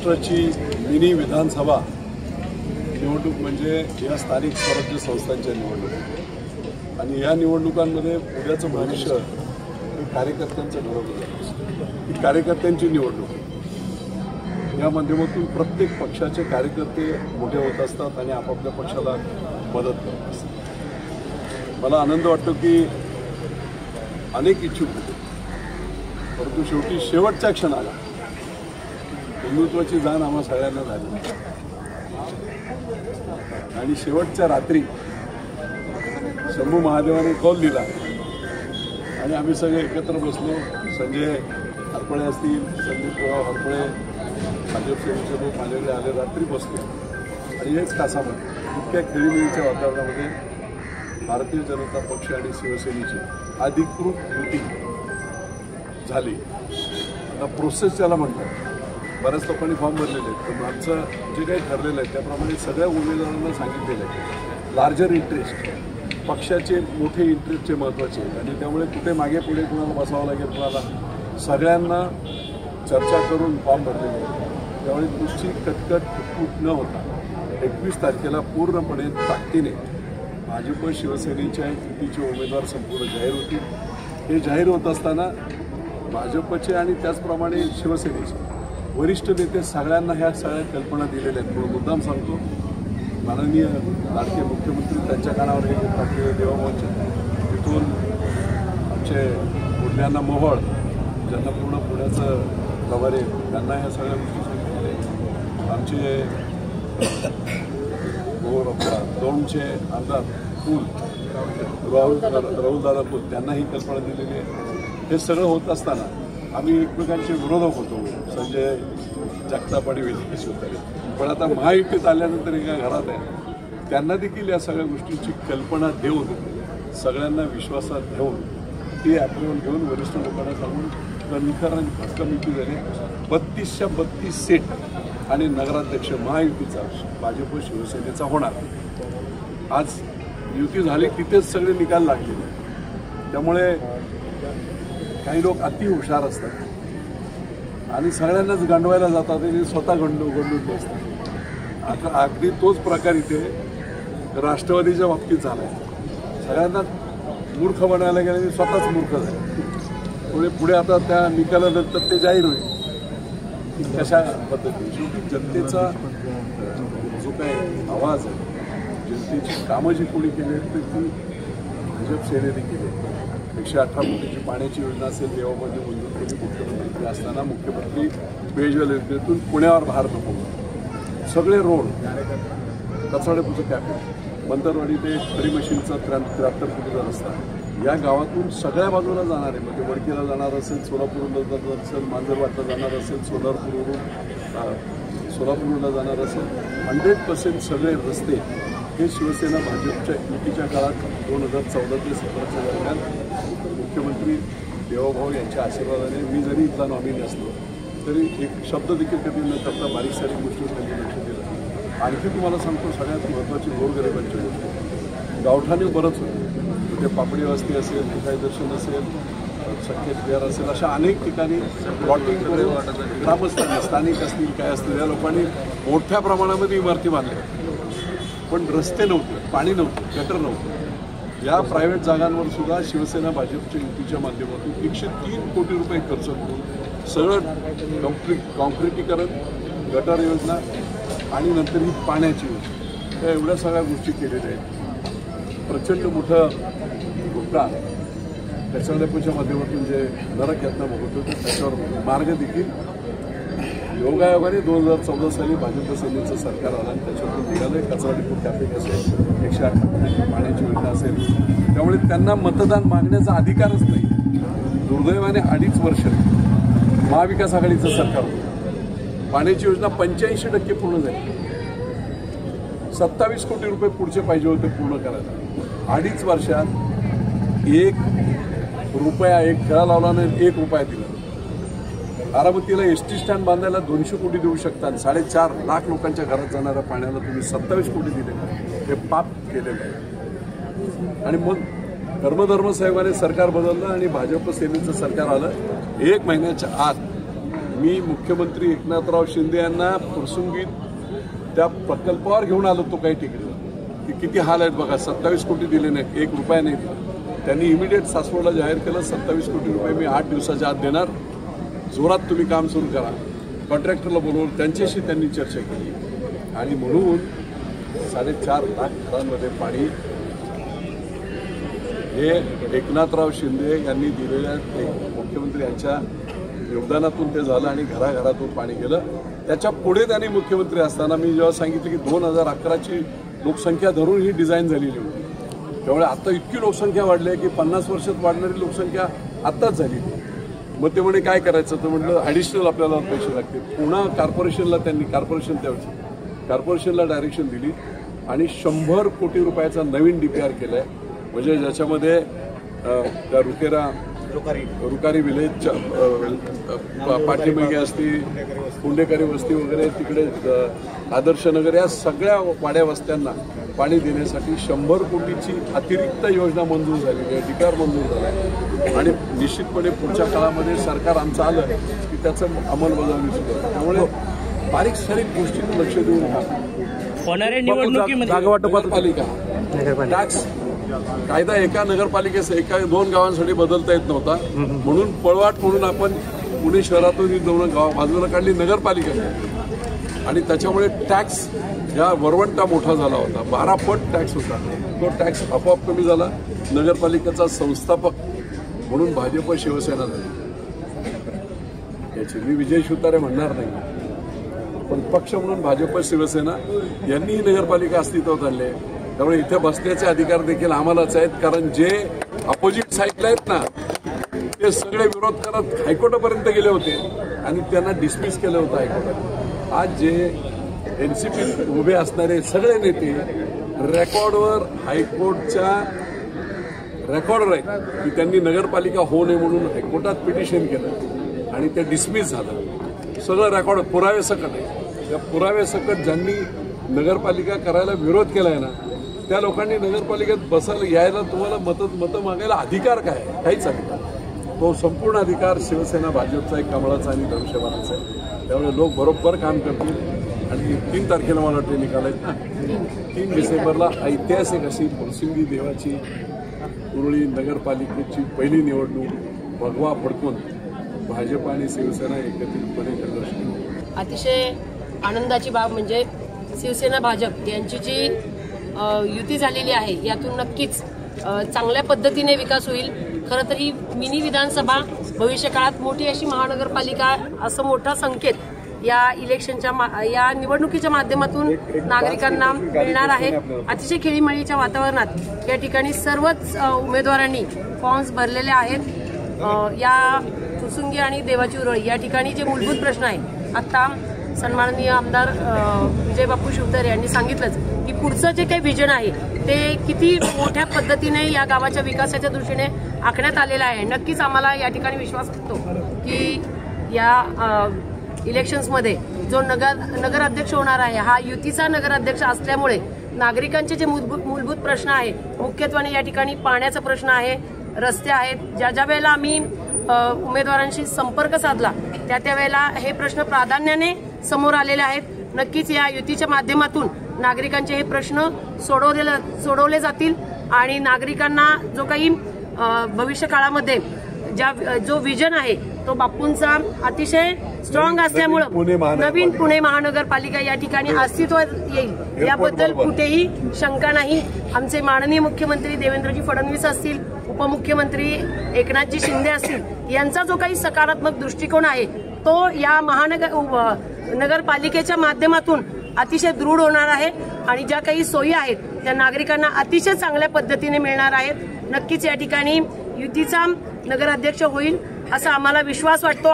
महत्त्वाची मिनी विधानसभा निवडणूक म्हणजे या स्थानिक स्वराज्य संस्थांच्या निवडणूक आणि या निवडणुकांमध्ये उद्याचं भविष्य हे कार्यकर्त्यांचं ठरवलं जातं। ही कार्यकर्त्यांची निवडणूक या माध्यमातून प्रत्येक पक्षाचे कार्यकर्ते मोठे होत असतात आणि आपापल्या पक्षाला मदत करत असतात। मला आनंद वाटतो की अनेक इच्छुक होते, परंतु शेवटी शेवटच्या क्षणाला हिंदुत्वाची जाण आम्हा सगळ्यांना झाली आणि शेवटच्या रात्री शंभू महादेवाने कौल दिला आणि आम्ही सगळे एकत्र बसलो। संजय हरपळे असतील, संदीपराव हरपळे, भाजप सेनेचे लोक माझ्याकडे आले, रात्री बसलो आणि हेच तासामध्ये इतक्या खेळीमेळीच्या वातावरणामध्ये भारतीय जनता पक्ष आणि शिवसेनेची अधिकृत युती झाली। आता प्रोसेस त्याला म्हणतात, बऱ्याच लोकांनी फॉर्म भरलेले आहेत, पण आमचं जे काही ठरलेलं आहे त्याप्रमाणे सगळ्या उमेदवारांना सांगितलेलं आहे लार्जर इंटरेस्ट, पक्षाचे मोठे इंटरेस्टचे महत्त्वाचे आहेत आणि त्यामुळे कुठे मागे पुढे कुणाला बसावं लागेल, कुणाला सगळ्यांना चर्चा करून फॉर्म भरलेले आहेत। त्यामुळे तुमची कटकट फुटफूट न होता 21 तारखेला पूर्णपणे ताकदीने भाजप शिवसेनेच्या युतीचे उमेदवार संपूर्ण जाहीर होतील। हे जाहीर होत असताना भाजपचे आणि त्याचप्रमाणे शिवसेनेचे वरिष्ठ नेते सगळ्यांना ह्या सगळ्या कल्पना दिलेल्या आहेत। म्हणून मुद्दाम सांगतो, माननीय लाडके मुख्यमंत्री त्यांच्या कानावर हे टाकलेले देवाभाऊंचे, तिथून आमचे मुद्द्यांना मोहोळ ज्यांना पूर्ण पुण्याचं प्रभारी त्यांना ह्या सगळ्या गोष्टी सांगितलेल्या। आमचे दोनचे आमदार पूल राहुलदादा पूल त्यांना ही कल्पना दिलेली आहे। हे सगळं होत असताना आम्ही एकमेकांचे विरोधक होतो, संजय जगताप आणि विजय शिवतारे, पण आता महायुतीत आल्यानंतर एका घरात आहे, त्यांना देखील या सगळ्या गोष्टींची कल्पना देऊन सगळ्यांना विश्वासात घेऊन ती अप्रुव्हल घेऊन वरिष्ठ लोकांना सांगून कणखर आणि भक्कम युती झाली। 32च्या 32 सीट आणि नगराध्यक्ष महायुतीचा भाजप शिवसेनेचा होणार। आज युती झाली, तिथेच सगळे निकाल लागले। त्यामुळे काही लोक अति हुशार असतात आणि सगळ्यांनाच गंडवायला जातात आणि स्वतः गंडून असतात। आता अगदी तोच प्रकार इथे राष्ट्रवादीच्या बाबतीत झाला आहे। सगळ्यांना मूर्ख बनायला गेले आणि स्वतःच मूर्ख झाले। पुढे आता त्या निकालानंतर ते जाहीर होईल कशा पद्धतीने। शेवटी जनतेचा जो काही आवाज आहे, जनतेची कामं जी कोणी केली आहेत तर ती भाजप सेनेने केली। 118 कोटीची पाण्याची योजना असेल, देवामध्ये मंजूर केली। मुख्यमंत्री असताना मुख्यमंत्री पेयजल योजनेतून पुण्यावर भार नको, सगळे रोड, कचराडेपूरचं कॅफे, मंतरवाडी ते खरी मशीनचा 73 कोटीचा रस्ता, या गावातून सगळ्या बाजूला जाणार आहे। म्हणजे वडकीला जाणार असेल, सोलापूरला जाणार असेल, मांजरवाडला जाणार असेल, सोलापूरला जाणार असेल, 100% सगळे रस्ते हे शिवसेना भाजपच्या युतीच्या काळात 2014 ते 2017च्या दरम्यान मुख्यमंत्री देवाभाऊ यांच्या आशीर्वादाने, मी जरी इथला नॉमिनी असलो तरी एक शब्द देखील कधी न करता बारीक सारीक गोष्टी त्यांनी लक्ष दिलं। आणखी तुम्हाला सांगतो, सगळ्यात महत्त्वाची गोरगरिबांची गोष्ट, गावठाणे बरंच होते, म्हणजे पापडी वस्ती असेल, भिकाई दर्शन असेल, संकेत विहार असेल, अशा अनेक ठिकाणी प्लॉटिंग करून ग्रामस्थांनी, स्थानिक असतील काय असतील, या लोकांनी मोठ्या प्रमाणामध्ये इमारती बांधल्या, पण रस्ते नव्हते, पाणी नव्हतं, गटर नव्हतं। या प्रायव्हेट जागांवर सुद्धा शिवसेना भाजपच्या युतीच्या माध्यमातून 103 कोटी रुपये खर्च करून सगळं कॉन्क्रिटीकरण, गटर योजना आणि नंतर ही पाण्याची योजना, या एवढ्या सगळ्या गोष्टी केलेल्या आहेत। प्रचंड मोठं भुगतान कचराडेपूरच्या माध्यमातून जे नरक यातना भोगत होतं त्याच्यावर मार्ग देखील योगायोगाने 2014 साली भाजप सेनेचं सरकार आलं आणि त्याच्यातून निघालं। कचराडेपूर कॅफे असेल, 108 कोटी पाण्याची योजना असेल, त्यामुळे त्यांना मतदान मागण्याचा अधिकारच नाही। दुर्दैवाने 2.5 वर्ष महाविकास आघाडीचं सरकार होतं, पाण्याची योजना 85% पूर्ण झाली। 27 कोटी रुपये पुढचे पाहिजे होते पूर्ण करायला। 2.5 वर्षात 1 रुपया, एक खेळा लावला नाही, 1 रुपया दिला। बारामतीला एसटी स्टँड बांधायला 200 कोटी देऊ शकता, 4.5 लाख लोकांच्या घरात जाणाऱ्या पाण्याला तुम्ही 27 कोटी दिले, हे पाप केलेलं आहे। आणि मग धर्मसाहेबांनी सरकार बदललं आणि भाजप सेनेचं सरकार आलं। 1 महिन्याच्या आत मी मुख्यमंत्री एकनाथराव शिंदे यांना प्रसंगीत त्या प्रकल्पावर घेऊन आलो तो काही ठिकाणी की किती हाल आहेत बघा. 27 कोटी दिले नाही, 1 रुपया नाही दिला. त्यांनी इमिडिएट सासवडला जाहीर केलं 27 कोटी रुपये मी 8 दिवसाच्या आत देणार, जोरात तुम्ही काम सुरू करा. कॉन्ट्रॅक्टरला बोलवून त्यांच्याशी त्यांनी चर्चा केली आणि म्हणून 4.5 लाख घरांमध्ये पाणी हे एकनाथराव शिंदे यांनी दिलेल्या मुख्यमंत्री यांच्या योगदानातून ते झालं आणि घराघरातून पाणी गेलं. त्याच्या पुढे त्यांनी मुख्यमंत्री असताना मी जेव्हा सांगितलं की 2011ची लोकसंख्या धरून ही डिझाईन झालेली होती, त्यामुळे आता इतकी लोकसंख्या वाढली आहे की 50 वर्षात वाढणारी लोकसंख्या आत्ताच झाली. मग ते म्हणे काय करायचं, तर म्हटलं ॲडिशनल आपल्याला पैसे लागतील. पुन्हा कॉर्पोरेशनला त्यांनी कॉर्पोरेशनला डायरेक्शन दिली आणि 100 कोटी रुपयाचा नवीन DPR केला आहे. म्हणजे ज्याच्यामध्ये त्या रुकारी विलेजच्या पाठीमागे असतील, पुंडेकरी वस्ती वगैरे, तिकडे आदर्श नगर, या सगळ्या वाड्या वस्त्यांना पाणी देण्यासाठी 100 कोटीची अतिरिक्त योजना मंजूर झालेली आहे, DPR मंजूर झाला आहे. आणि निश्चितपणे पुढच्या काळामध्ये सरकार आमचं आलं की त्याचं अंमलबजावणी सुरू आहे. त्यामुळे बारीक सारीक गोष्टीत लक्ष देऊ नका. होणाऱ्या निवडणुकीमध्ये पालिका टॅक्स कायदा एका नगरपालिकेचा 1-2 गावांसाठी बदलता येत नव्हता, म्हणून पळवाट म्हणून आपण पुणे शहरातून 2 गाव बाजूला काढली नगरपालिका आणि त्याच्यामुळे टॅक्स या वरवंटा मोठा झाला होता. 12 पट टॅक्स होता. तो टॅक्स आपोआप कमी झाला. नगरपालिकेचा संस्थापक म्हणून भाजप शिवसेना झाली. याची मी विजय शिवतारे म्हणणार नाही, पण पक्ष म्हणून भाजप शिवसेना यांनी ही नगरपालिका अस्तित्वात आणली. त्यामुळे इथे बसण्याचे अधिकार देखील आम्हालाच आहेत, कारण जे अपोजिट साईडला आहेत ना ते सगळे विरोध करत हायकोर्टापर्यंत गेले होते आणि त्यांना डिसमिस केलं होतं हायकोर्टात. आज जे NCP उभे असणारे सगळे नेते रेकॉर्डवर हायकोर्टच्या रेकॉर्डवर आहेत की त्यांनी नगरपालिका होऊ नये म्हणून हायकोर्टात पिटिशन केलं आणि ते डिसमिस झालं. सगळं रेकॉर्ड पुरावे सकट आहे. त्या पुरावे सकट ज्यांनी नगरपालिका करायला विरोध केलाय ना त्या लोकांनी नगरपालिकेत बसायला यायला तुम्हाला मतं मागायला अधिकार काय? काहीच अधिकार. तो संपूर्ण अधिकार शिवसेना भाजपचा एक कमळाचा आणि धनुष्यबाणाचा आहे. त्यामुळे लोक बरोबर काम करतील आणि 3 तारखेला मला वाटते निकाल आहेत ना, 3 डिसेंबरला ऐतिहासिक अशी फुरसिंगी देवाची उरुळी नगरपालिकेची पहिली निवडणूक भगवा फडकून भाजप आणि शिवसेना एकत्रितपणे संघर्ष. अतिशय आनंदाची बाब म्हणजे शिवसेना भाजप यांची जी युती झालेली आहे यातून नक्कीच चांगल्या पद्धतीने विकास होईल. खरं तर ही मिनी विधानसभा भविष्यकाळात मोठी अशी महानगरपालिका असं मोठा संकेत या इलेक्शनच्या या निवडणुकीच्या माध्यमातून नागरिकांना मिळणार आहे. अतिशय खेळीमेळीच्या वातावरणात या ठिकाणी सर्वच उमेदवारांनी फॉर्म्स भरलेले आहेत. या फुरसुंगी आणि देवाची उरुळी या ठिकाणी जे मूलभूत प्रश्न आहे आता सन्माननीय आमदार विजय बापू शिवतारे यांनी सांगितलंच की पुढचं जे काही विजन आहे ते किती मोठ्या पद्धतीने या गावाच्या विकासाच्या दृष्टीने आखण्यात आलेलं आहे. नक्कीच आम्हाला या ठिकाणी विश्वास असतो की या इलेक्शन्समध्ये जो नगराध्यक्ष होणार आहे हा युतीचा नगराध्यक्ष असल्यामुळे नागरिकांचे जे मूलभूत प्रश्न आहे, मुख्यत्वाने या ठिकाणी पाण्याचा प्रश्न आहे, रस्ते आहेत. ज्या वेळेला आम्ही उमेदवारांशी संपर्क साधला त्या वेळेला हे प्रश्न प्राधान्याने समोर आलेले आहेत. नक्कीच या युतीच्या माध्यमातून नागरिकांचे हे प्रश्न सोडवले जातील आणि नागरिकांना जो काही भविष्य काळामध्ये जो विजन आहे तो बापूंचा अतिशय स्ट्रॉंग असल्यामुळे नवीन पुणे महानगरपालिका या ठिकाणी अस्तित्वात येईल याबद्दल कुठेही शंका नाही. आमचे माननीय मुख्यमंत्री देवेंद्रजी फडणवीस असतील, उपमुख्यमंत्री एकनाथजी शिंदे असतील यांचा जो काही सकारात्मक दृष्टिकोन आहे तो या नगरपालिकेच्या माध्यमातून अतिशय दृढ होणार आहे आणि ज्या काही सोयी आहेत त्या नागरिकांना अतिशय चांगल्या पद्धतीने मिळणार आहेत. नक्कीच या ठिकाणी युतीचा नगराध्यक्ष होईल असा आम्हाला विश्वास वाटतो.